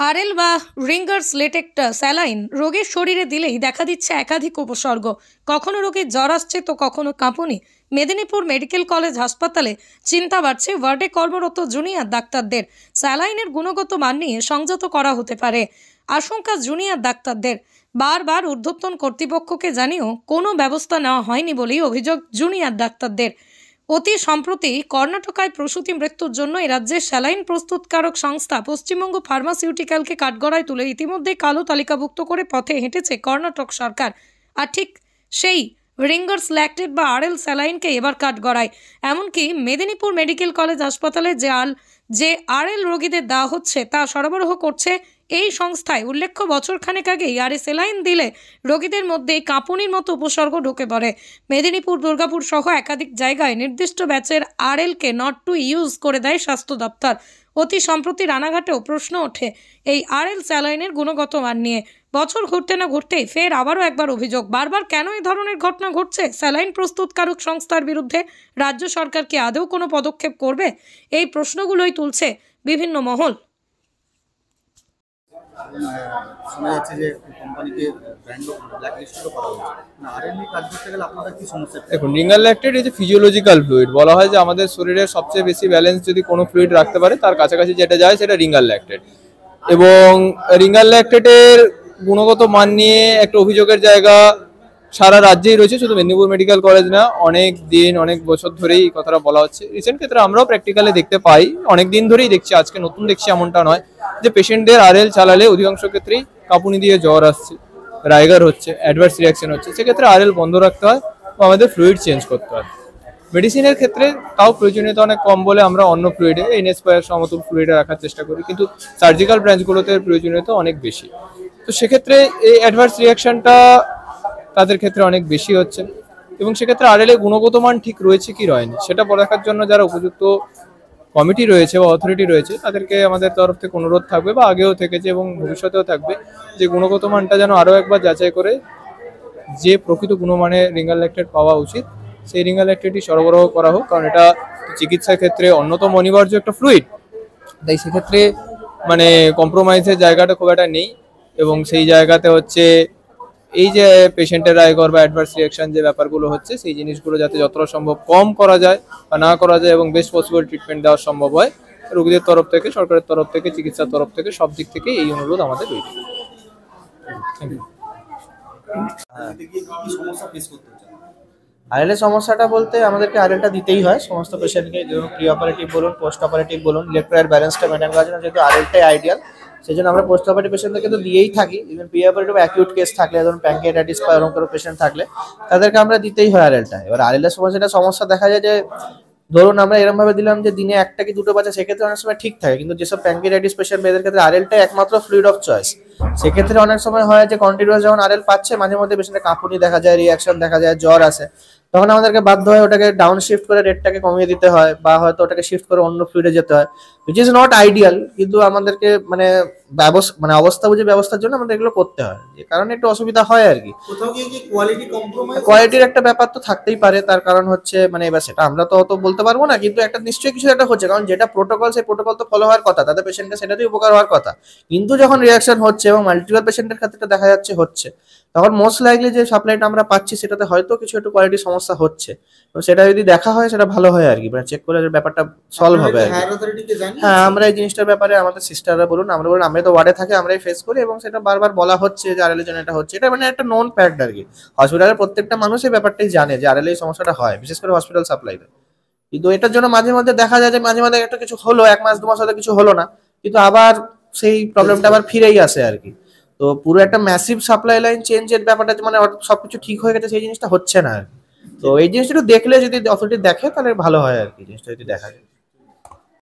RL বা Ringer's লেটেক্টা saline রোগীর শরীরে দিলেই দেখা দিচ্ছে একাধিক উপসর্গ। কখনো রোগীর জ্বর আসছে তো কখনো কাঁপুনি। মেদিনীপুর মেডিকেল কলেজ হাসপাতালে চিন্তা বাড়ছে ওয়ার্ডে কর্মরত জুনিয়র ডাক্তারদের। স্যালাইনের গুণগত মান নিয়ে সংযত করা হতে পারে আশঙ্কা জুনিয়র ডাক্তারদের। বারবার ঊর্ধ্বতন কর্তৃপক্ষকে জানিয়েও কোনো ব্যবস্থা নেওয়া হয়নি বলেই অভিযোগ জুনিয়র ডাক্তারদের। অতি সম্প্রতি কর্ণাটকায় প্রসূতি মৃত্যুর জন্য এই রাজ্যের স্যালাইন প্রস্তুতকারক সংস্থা পশ্চিমবঙ্গ ফার্মাসিউটিক্যালকে কাঠগড়ায় তুলে ইতিমধ্যে কালো তালিকাভুক্ত করে পথে হেঁটেছে কর্ণাটক সরকার। আর ঠিক সেই রিঙ্গার্স ল্যাকটেড বা আরএল স্যালাইনকে এবার কাঠগড়ায়। এমনকি মেদিনীপুর মেডিকেল কলেজ হাসপাতালে যে আরএল রোগীদের দেওয়া হচ্ছে তা সরবরাহ করছে এই সংস্থায়। উল্লেখ্য, বছরখানেক আগেই আরএল স্যালাইন দিলে রোগীদের মধ্যে কাঁপুনির মতো উপসর্গ ঢুকে পড়ে। মেদিনীপুর, দুর্গাপুর সহ একাধিক জায়গায় নির্দিষ্ট ব্যাচের আরএলকে নট টু ইউজ করে দেয় স্বাস্থ্য দপ্তর। অতি সম্প্রতি রানাঘাটেও প্রশ্ন ওঠে এই আরএল স্যালাইনের গুণগত মান নিয়ে। বছর ঘুরতে না ঘুরতেই ফের আবারও একবার অভিযোগ। বারবার কেন এই ধরনের ঘটনা ঘটছে স্যালাইন প্রস্তুতকারক সংস্থার বিরুদ্ধে? রাজ্য সরকার কি আদৌ কোনো পদক্ষেপ করবে? এই প্রশ্নগুলোই তুলছে বিভিন্ন মহল। শোনা যাচ্ছে যে কোম্পানিকে ব্র্যান্ড ব্ল্যাকলিস্টও করা হয়েছে। আরএল নিয়ে কাজ করতে গেলে আপনাদের কি সমস্যা? দেখুন, রিঙ্গার ল্যাকটেড এই যে ফিজিওলজিক্যাল ফ্লুইড বলা হয় যে আমাদের শরীরের সবচেয়ে বেশি ব্যালেন্স যদি কোনো ফ্লুইড রাখতে পারে তার কাছাকাছি যেটা যায় সেটা রিঙ্গার ল্যাকটেড। এবং রিঙ্গার ল্যাকটেডের গুণগত মান নিয়ে একটা অভিযোগের জায়গা সারা রাজ্যেই রয়েছে, শুধু মেদিনীপুর মেডিকেল কলেজ না, অনেক বছর ধরেই কথাটা বলা হচ্ছে। রিসেন্ট ক্ষেত্রে আমরাও প্র্যাকটিক্যালে দেখতে পাই, অনেক দিন ধরেই দেখছি, আজকে নতুন দেখছি এমনটা নয়, যে পেশেন্টদের আরএল চালালে অধিকাংশ ক্ষেত্রেই কাঁপুনি দিয়ে জ্বর আসছে, রাইগার হচ্ছে, অ্যাডভার্স রিয়াকশন হচ্ছে। সেক্ষেত্রে আরএল বন্ধ রাখতে হয় বা আমাদের ফ্লুইড চেঞ্জ করতে হয়। মেডিসিনের ক্ষেত্রে তাও প্রয়োজনীয়তা অনেক কম বলে আমরা অন্য ফ্লুইডে এনএসপায়ার সমতুল ফ্লুইডে রাখার চেষ্টা করি, কিন্তু সার্জিক্যাল ব্রাঞ্চগুলোতে প্রয়োজনীয়তা অনেক বেশি। তো সেক্ষেত্রে এই অ্যাডভার্স রিয়াকশনটা তাদের ক্ষেত্রে অনেক বেশি হচ্ছে, এবং সেক্ষেত্রে আরএল এর গুণগত মান ঠিক রয়েছে কি রয়নি সেটা দেখার জন্য যারা উপযুক্ত কমিটি রয়েছে বা অথরিটি রয়েছে তাদেরকে আমাদের তরফ থেকে অনুরোধ থাকবে, বা আগেও থেকেছে এবং ভবিষ্যতেও থাকবে, যে গুণগত মানটা যেন আরও একবার যাচাই করে যে প্রকৃত গুণমানে রিঙ্গার ল্যাকটেড পাওয়া উচিত সেই রিঙ্গার ল্যাকটেডটি সরবরাহ করা হোক। কারণ এটা চিকিৎসার ক্ষেত্রে অন্যতম অনিবার্য একটা ফ্লুইড, তাই সেক্ষেত্রে মানে কম্প্রোমাইজের জায়গাটা খুব একটা নেই। এবং সেই জায়গাতে হচ্ছে এই যে পেশেন্টের রাইগর বা অ্যাডভার্স রিয়াকশন যে ব্যাপারগুলো হচ্ছে সেই জিনিসগুলো যাতে যতটা সম্ভব কম করা যায় বা না করা যায় এবং বেস্ট পসিবল ট্রিটমেন্ট দেওয়া সম্ভব হয়, রোগীদের তরফ থেকে, সরকারের তরফ থেকে, চিকিৎসার তরফ থেকে, সব দিক থেকে এই অনুরোধ আমাদের রয়েছে। আরএলের সমস্যাটা বলতে আমাদেরকে আরএলটা দিতেই হয় সমস্ত পেশেন্টকে, যেমন প্রি অপারেটিভ বলুন, পোস্ট অপারেটিভ বলুন, ইলেকট্রোলাইট ব্যালেন্সটা মেনটেন করার জন্য যেহেতু আরএলটাই আইডিয়াল, সেই জন্য আমরা পোস্ট অপারেটিভ পেশেন্টদেরকে তো দিয়েই থাকি। Even pre operative acute case থাকলে, ধরুন প্যাঙ্কিয়াটাইটিস বা এরকম কোনো পেশেন্ট থাকলে তাদেরকে আমরা দিতেই হয় আরএলটা। এবার আরএলের সমস্যা দেখা যায় যে ধরুন আমরা এরকম ভাবে দিলাম যে দিনে একটা কি দুটো বাচ্চা, সেক্ষেত্রে অনেক সময় ঠিক থাকে, কিন্তু যেসব প্যাঙ্কিয়াটাইটিস পেশেন্ট এদের ক্ষেত্রে আরএলটাই একমাত্র ফ্লুইড অফ চয়েস। সেক্ষেত্রে অনেক সময় হয় যে কন্টিনিউয়াস যখন আরএল পাচ্ছে মাঝে মধ্যে পেশেন্টের কাঁপুনি দেখা যায়, রিয়াকশন দেখা যায়, জ্বর আসে, তখন আমাদেরকে বাধ্য হয় ওটাকে ডাউন শিফট করে রেটটাকে কমিয়ে দিতে হয়, বা হয়তো ওটাকে শিফট করে অন্য ফ্লুইডে যেতে হয়, হুইচ ইজ নট আইডিয়াল। কিন্তু আমাদেরকে মানে অবস্থা বুঝে ব্যবস্থার জন্য আমাদের এগুলো করতে হয়, যে কারণে একটু অসুবিধা হয় আর কি। কোয়ালিটির একটা ব্যাপার তো থাকতেই পারে, তার কারণ হচ্ছে মানে এবার সেটা আমরা তো অত বলতে পারবো না, কিন্তু একটা নিশ্চয়ই কিছু একটা হচ্ছে, কারণ যেটা প্রোটোকল সেই প্রোটোকল তো ফলো হওয়ার কথা, তাদের পেশেন্টের সেটাতেই উপকার হওয়ার কথা। কিন্তু যখন রিয়াকশন হচ্ছে এবং মাল্টিপল পেশেন্টের ক্ষেত্রে দেখা যাচ্ছে হচ্ছে, তখন মোস্ট লাইকলি যে সাপ্লাইটা আমরা পাচ্ছি সেটাতে হয়তো কিছু একটু কোয়ালিটির সমস্যা হচ্ছে। তো সেটা যদি দেখা হয় সেটা ভালো হয় আর কি, মানে চেক করে ব্যাপারটা সলভ হবে আর কি। হ্যাঁ, আমরা এই জিনিসটার ব্যাপারে আমাদের সিস্টাররা বলুন, আমরা তো ওয়ার্ডে থাকি, আমরাই ফেস করি, এবং সেটা বারবার বলা হচ্ছে যে আরএল এর জন্য এটা হচ্ছে। এটা মানে একটা নোন ফ্যাক্ট আর কি। হসপিটালের প্রত্যেকটা মানুষ এই ব্যাপারটাই জানে যে আরএল এই সমস্যাটা হয়, বিশেষ করে হসপিটাল সাপ্লাইতে। কিন্তু এটার জন্য মাঝে মধ্যে দেখা যায় যে মাঝে মাঝে একটা কিছু হলো, 1 মাস 2 মাস হয়তো কিছু হলো না, কিন্তু আবার সেই প্রবলেমটা আবার ফিরেই আসে আর কি। তো পুরো একটা ম্যাসিভ সাপ্লাই লাইন চেঞ্জের ব্যাপারটা মানে সবকিছু ঠিক হয়ে গেছে সেই জিনিসটা হচ্ছে না আর কি। তো এই জিনিসটা একটু দেখলে, যদি অথরিটি দেখে তাহলে ভালো হয় আর কি, জিনিসটা যদি দেখা যায়।